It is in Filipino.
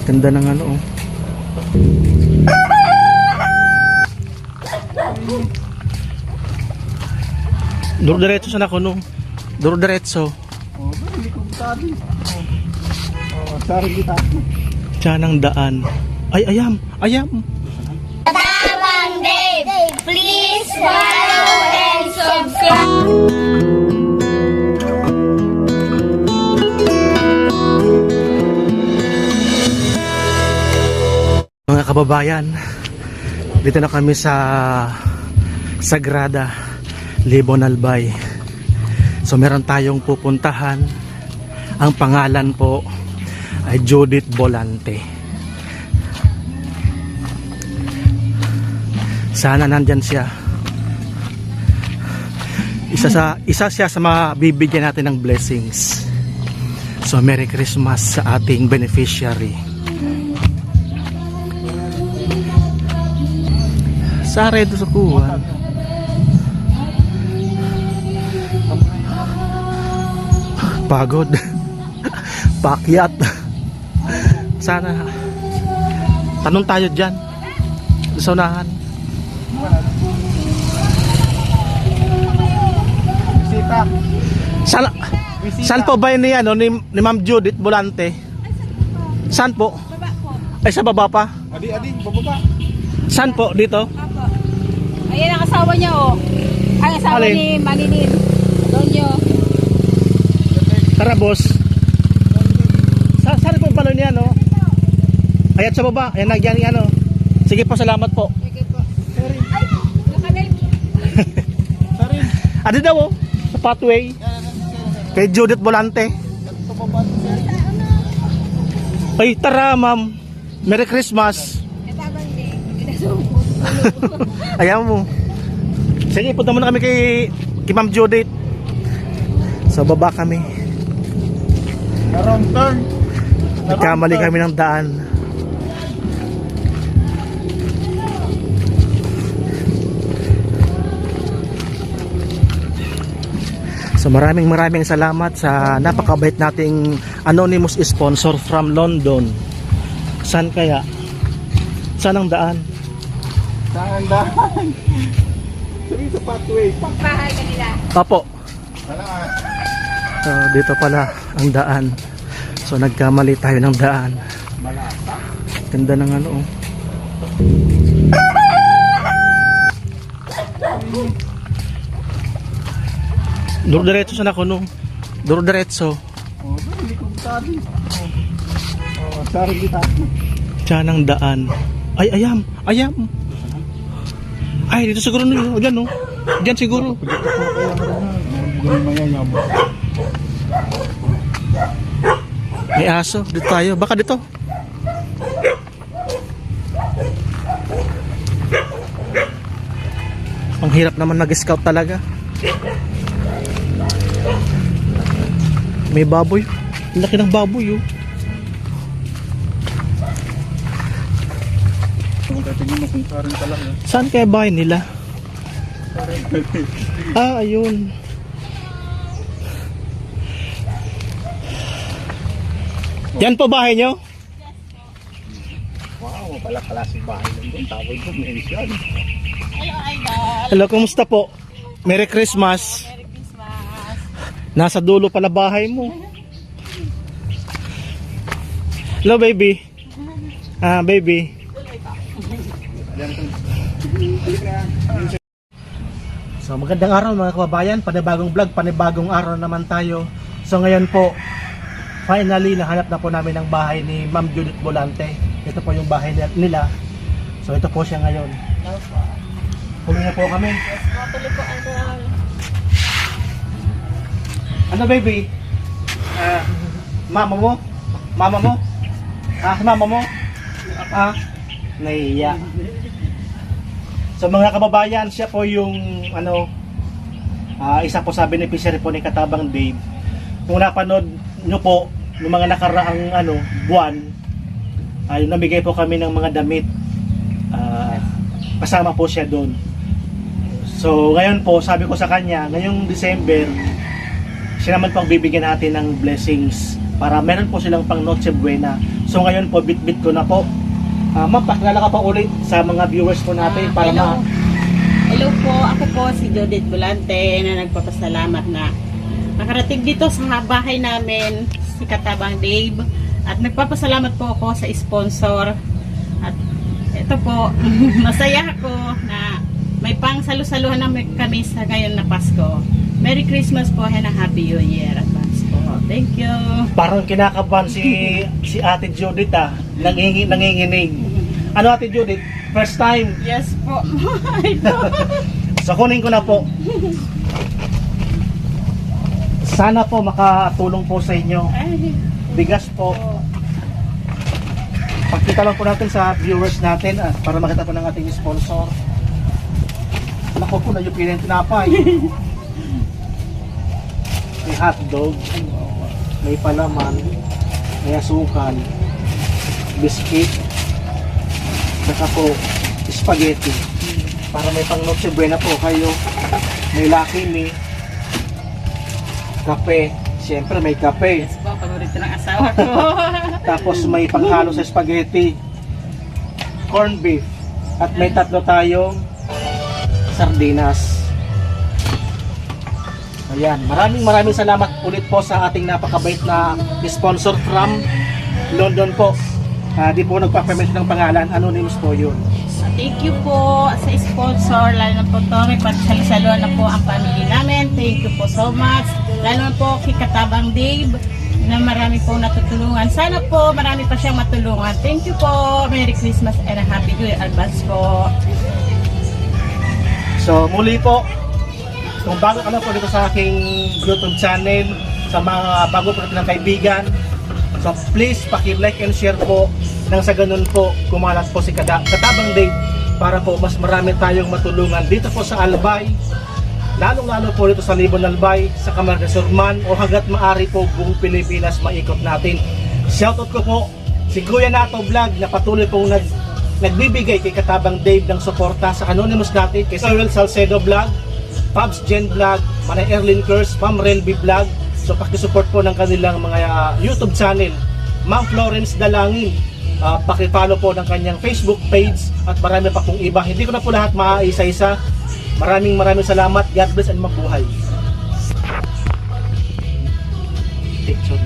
Ganda ng ano oh. Duro diretso sa nakuno. Duro diretso. Oh, hindi ko sabi. Oh, sorry kita. Diyan ang daan. Ay, ayam, ayam. Tabang Dave, please follow and subscribe. Mga kababayan, dito na kami sa Sagrada Libon Albay. So meron tayong pupuntahan. Ang pangalan po ay Judith Volante. Sana nandyan siya. Isa siya sa mabibigyan natin ng blessings. So Merry Christmas sa ating beneficiary. Sare do sa kuwan. Pagod. Pakyat. Sana tanong tayo dyan sa unahan. Bisita. Saan po ba yun ni Ma'am Judith Volante? Saan po? Ay sa baba pa? Adi, bababa. Saan po? Dito? Apo. Ayan ang asawa niya oh. Ang asawa Alin? ni Maninil. Donyo. Tara boss. Saan po pala niya no? Ayat sa baba. Ayan nagyan ni ano. Sige po, salamat po. Sige po. Ay, nakanay. Sorry. Adi daw oh. Sa pathway. Kay Judith Volante. Ay tara ma'am. Merry Christmas. Tabang Dave. Pinasubo. Ayaw mo. Sige, punta muna kami kay Ma'am Judith. So baba kami. Wrong turn. Nagkamali kami ng daan. So maraming salamat sa napakabait nating anonymous sponsor from London. Saan kaya? Saan ang daan? Saan daan? Sabi sa pathway. Bahay kanila. Opo. Wala nga. So dito pala ang daan. So nagkamali tayo ng daan. Malata. Ganda ng ano oh. Duro diretso sa nakuno. Duro diretso. Oh, hindi ko sabi. Oh, sorry kita. Diyan ang daan. Ay, ayam, ayam. Ay, dito siguro no. Diyan no. Diyan siguro. May aso. Dito tayo. Baka dito. Ang hirap naman mag-scout talaga. May baboy. Ang laki ng baboy oh. Tingnan mo kung parang talaga. Saan kaya bahay nila? Ah, ayun. Yan po bahay nyo? Wow, pala klaseng bahay lang doon. Tawag ko, mention. Hello, Idol. Hello, kumusta po? Merry Christmas. Merry Christmas. Nasa dulo pala bahay mo. Hello, baby. Ah, baby. So magandang araw mga kababayan, panibagong vlog, panibagong araw naman tayo. So ngayon po, finally nahanap na po namin ang bahay ni Ma'am Judith Volante. Ito po yung bahay nila. So ito po siya ngayon. Huli na po kami. Matuloy po, Idol. Ano baby? Mama mo? Mama mo? Mama mo? Nahiya. So mga kababayan, siya po yung isa po sa beneficiary po ni Katabang Dave. Kung napanood nyo po ng mga nakaraang buwan, namigay po kami ng mga damit. Kasama po siya doon. So ngayon po, sabi ko sa kanya, ngayong December, siya naman po ang bibigyan natin ng blessings para meron po silang pang Noche Buena. So ngayon po, bit-bit ko na po. Ma'am, pakilala ka pa ulit sa mga viewers po natin para Hello po, ako po si Judith Bolante na nagpapasalamat na nakarating dito sa bahay namin, si Katabang Dave. At nagpapasalamat po ako sa sponsor. At ito po, masaya ako na may pang salu-saluhan na kami sa ngayon na Pasko. Merry Christmas po and a Happy New Year advance po. Thank you. parang kinakabahan si Ate Judith nanginginig. Ano Ate Judith? First time. Yes po. Ito. So kunin ko na po. Sana po makatulong po sa inyo. Ay, Bigas po. Pakita lang po natin sa viewers natin para makita po ng ating sponsor. Nako po na yung pinang tinapay. May hotdog, may palaman, may asukal, biscuit, saka po spaghetti. Para may pang Noche Buena po kayo. May Lucky Me, kape. Siyempre may kape. yes po, paborito ng asawa ko. Tapos may panghalo sa spaghetti, corn beef, at may tatlo tayong sardinas. Ayan, maraming salamat ulit po sa ating napakabait na sponsor from London po. Di po nagpa-permission ng pangalan, anonymous po yun. Thank you po sa sponsor, lalo na po to, may pagsalusaluan na po ang family namin. Thank you po so much. Lalo na po kay Katabang Dave na marami po natutulungan. Sana po marami pa siyang matulungan. Thank you po. Merry Christmas and a Happy New Year advance po. So muli po, kung bago ka na po dito sa aking YouTube channel, sa mga bago po natin ng kaibigan, so please paki-like and share po nang sa ganun po kumalat po si Katabang Dave para po mas marami tayong matulungan dito po sa Albay, lalong-lalo po dito sa Libon Albay, sa Camarga Sur man o hanggat maari po buong Pilipinas maikot natin. Shoutout ko po si Kuya Nato Vlog na patuloy pong nagbibigay kay Katabang Dave ng suporta sa anonymous natin, kay Samuel Salcedo Vlog, Pabs Jen Vlog, Manay Erlyn Curse, Ma'am Relby Vlog. So pakisupport po ng kanilang mga YouTube channel. Ma'am Florence Dalangin, paki-follow po ng kanyang Facebook page at marami pa pong iba. Hindi ko na po lahat maaisa-isa. Maraming salamat. God bless and mabuhay. Picture.